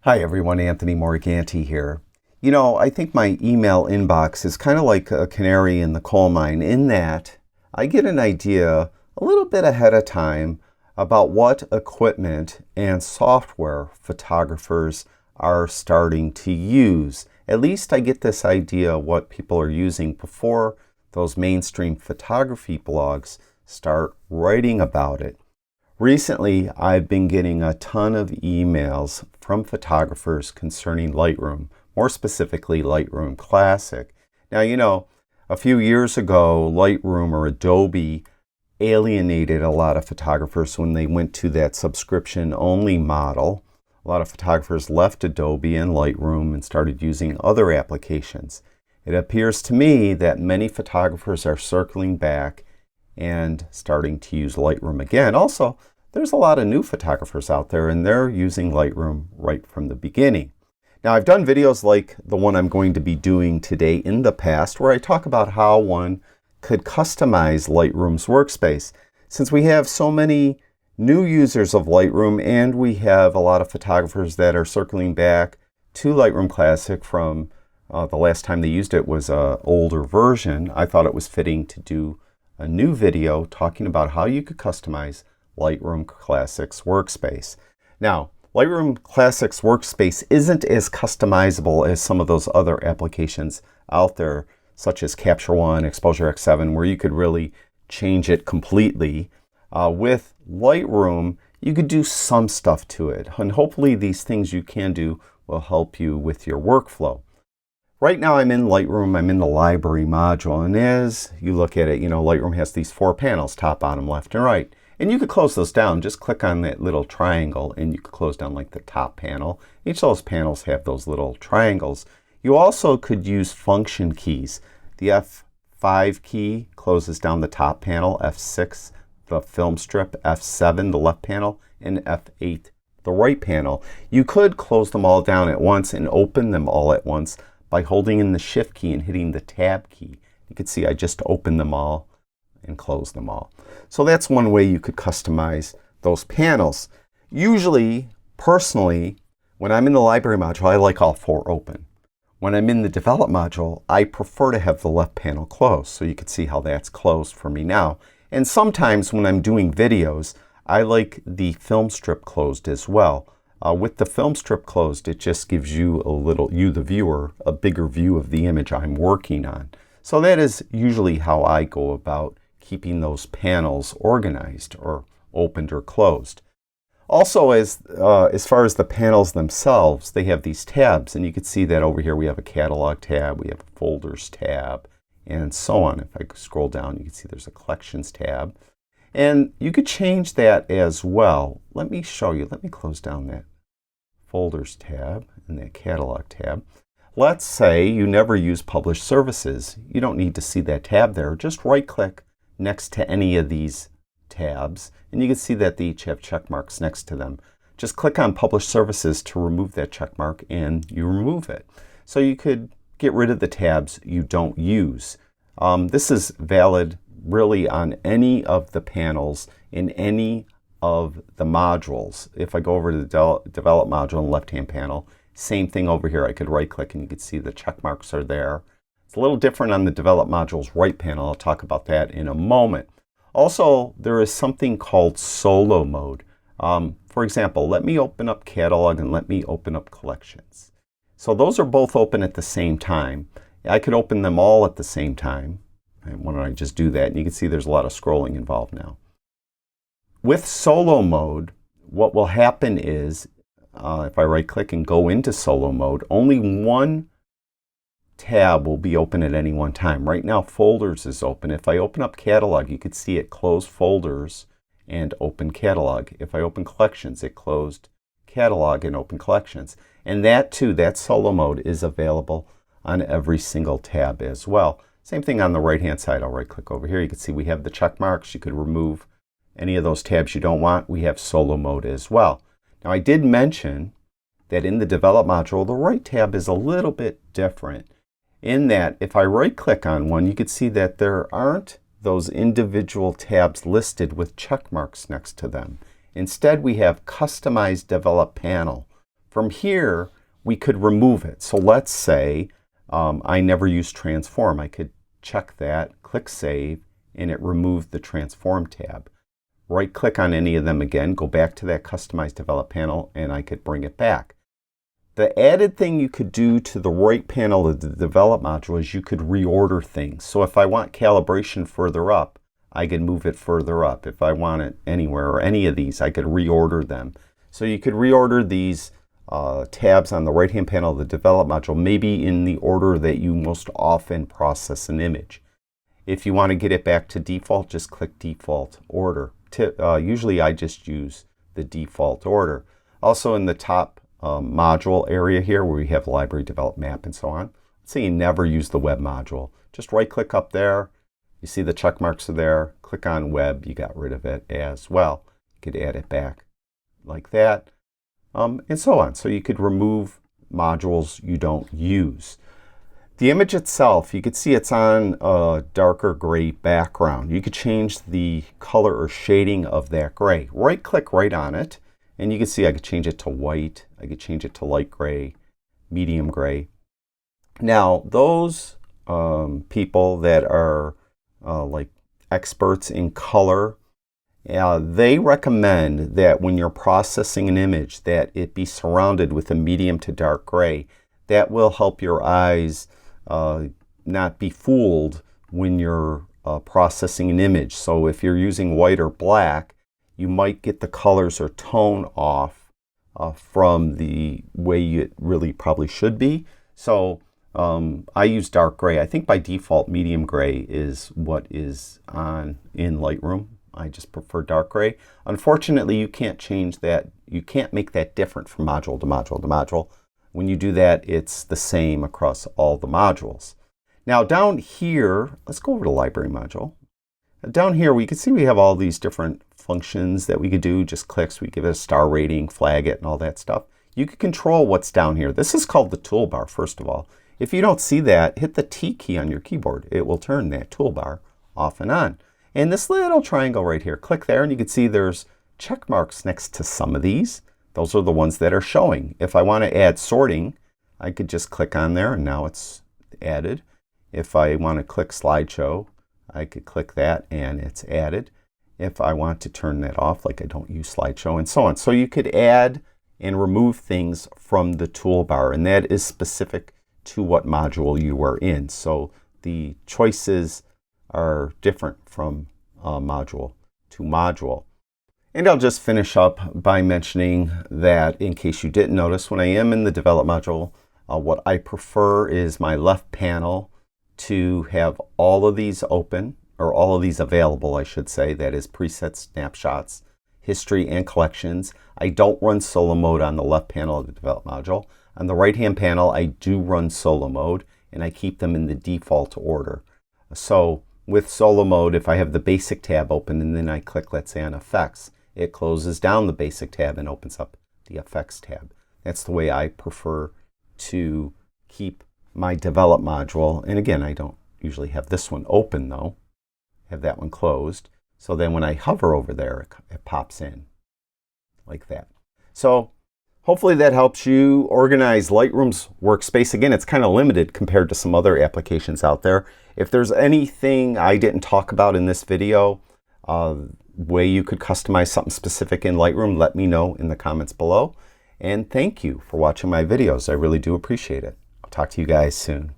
Hi everyone, Anthony Morganti here. You know, I think my email inbox is kind of like a canary in the coal mine in that I get an idea a little bit ahead of time about what equipment and software photographers are starting to use. At least I get this idea what people are using before those mainstream photography blogs start writing about it. Recently, I've been getting a ton of emails from photographers concerning Lightroom, more specifically Lightroom Classic. Now, you know, a few years ago, Lightroom or Adobe alienated a lot of photographers when they went to that subscription-only model. A lot of photographers left Adobe and Lightroom and started using other applications. It appears to me that many photographers are circling back and starting to use Lightroom again. Also, there's a lot of new photographers out there and they're using Lightroom right from the beginning. Now, I've done videos like the one I'm going to be doing today in the past where I talk about how one could customize Lightroom's workspace. Since we have so many new users of Lightroom and we have a lot of photographers that are circling back to Lightroom Classic from the last time they used it was an older version, I thought it was fitting to do a new video talking about how you could customize Lightroom Classic's workspace. Now, Lightroom Classic's workspace isn't as customizable as some of those other applications out there, such as Capture One, Exposure X7, where you could really change it completely. With Lightroom, you could do some stuff to it, and hopefully these things you can do will help you with your workflow. Right now I'm in Lightroom, I'm in the library module, and as you look at it, you know, Lightroom has these 4 panels, top, bottom, left, and right. And you could close those down. Just click on that little triangle and you could close down like the top panel. Each of those panels have those little triangles. You also could use function keys. The F5 key closes down the top panel, F6 the film strip, F7 the left panel, and F8 the right panel. You could close them all down at once and open them all at once by holding in the Shift key and hitting the Tab key. You can see I just opened them all and closed them all. So that's one way you could customize those panels. Usually, personally, when I'm in the library module, I like all 4 open. When I'm in the develop module, I prefer to have the left panel closed. So you can see how that's closed for me now. And sometimes when I'm doing videos, I like the film strip closed as well. With the film strip closed, it just gives you the viewer, a bigger view of the image I'm working on. So that is usually how I go about keeping those panels organized or opened or closed. Also, as far as the panels themselves, they have these tabs, and you can see that over here we have a catalog tab, we have a folders tab, and so on. If I scroll down, you can see there's a collections tab. And you could change that as well. Let me show you. Let me close down that folders tab and that catalog tab. Let's say you never use published services. You don't need to see that tab there. Just right click next to any of these tabs and you can see that they each have check marks next to them. Just click on published services to remove that check mark and you remove it. So you could get rid of the tabs you don't use. This is valid really on any of the panels in any of the modules. If I go over to the develop module in the left-hand panel, same thing over here. I could right click and you can see the check marks are there. It's a little different on the develop module's right panel. I'll talk about that in a moment. Also, there is something called solo mode. For example, let me open up catalog and let me open up collections. So those are both open at the same time. I could open them all at the same time. And why don't I just do that? And you can see there's a lot of scrolling involved now. With solo mode, what will happen is, if I right click and go into solo mode, only one tab will be open at any one time. Right now, folders is open. If I open up catalog, you could see it closed folders and open catalog. If I open collections, it closed catalog and open collections. And that too, that solo mode is available on every single tab as well. Same thing on the right-hand side. I'll right-click over here. You can see we have the check marks. You could remove any of those tabs you don't want. We have solo mode as well. Now, I did mention that in the develop module, the right tab is a little bit different in that if I right-click on one, you can see that there aren't those individual tabs listed with check marks next to them. Instead, we have Customize Develop Panel From here, we could remove it. So let's say I never use transform. I could check that, click save, and it removed the transform tab. Right click on any of them again, go back to that customize develop panel, and I could bring it back. The added thing you could do to the right panel of the develop module is you could reorder things. So if I want calibration further up, I could move it further up. If I want it anywhere or any of these, I could reorder them. So you could reorder these tabs on the right hand panel of the develop module, maybe in the order that you most often process an image. If you want to get it back to default, just click default order. Usually I just use the default order. Also in the top module area here where we have library, develop, map, and so on. Let's say you never use the web module. Just right click up there. You see the check marks are there. Click on web. You got rid of it as well. You could add it back like that, and so on. So you could remove modules you don't use. The image itself, you could see it's on a darker gray background. You could change the color or shading of that gray. Right click right on it, and you can see I could change it to white. I could change it to light gray, medium gray. Now, those people that are like experts in color, they recommend that when you're processing an image that it be surrounded with a medium to dark gray. That will help your eyes not be fooled when you're processing an image. So if you're using white or black, you might get the colors or tone off from the way it really probably should be. So I use dark gray. I think by default medium gray is what is on in Lightroom. I just prefer dark gray. Unfortunately, you can't change that. You can't make that different from module to module to module. When you do that, it's the same across all the modules. Now down here, let's go over to library module. Down here, we can see we have all these different functions that we could do. Just clicks, we give it a star rating, flag it, and all that stuff. You can control what's down here. This is called the toolbar, first of all. If you don't see that, hit the T key on your keyboard. It will turn that toolbar off and on. And this little triangle right here, click there, and you can see there's check marks next to some of these. Those are the ones that are showing. If I want to add sorting, I could just click on there, and now it's added. If I want to click slideshow, I could click that, and it's added. If I want to turn that off, like I don't use slideshow, and so on. So you could add and remove things from the toolbar, and that is specific to what module you are in. So the choices are different from module to module. And I'll just finish up by mentioning that, in case you didn't notice, when I am in the develop module, what I prefer is my left panel to have all of these open, or all of these available, I should say. That is presets, snapshots, history, and collections. I don't run solo mode on the left panel of the develop module. On the right hand panel, I do run solo mode, and I keep them in the default order. So with solo mode, if I have the basic tab open and then I click, let's say, on effects, it closes down the basic tab and opens up the effects tab. That's the way I prefer to keep my develop module. And again, I don't usually have this one open though. I have that one closed. So then when I hover over there, it pops in like that. So hopefully that helps you organize Lightroom's workspace. Again, it's kind of limited compared to some other applications out there. If there's anything I didn't talk about in this video, way you could customize something specific in Lightroom, let me know in the comments below. And thank you for watching my videos. I really do appreciate it. I'll talk to you guys soon.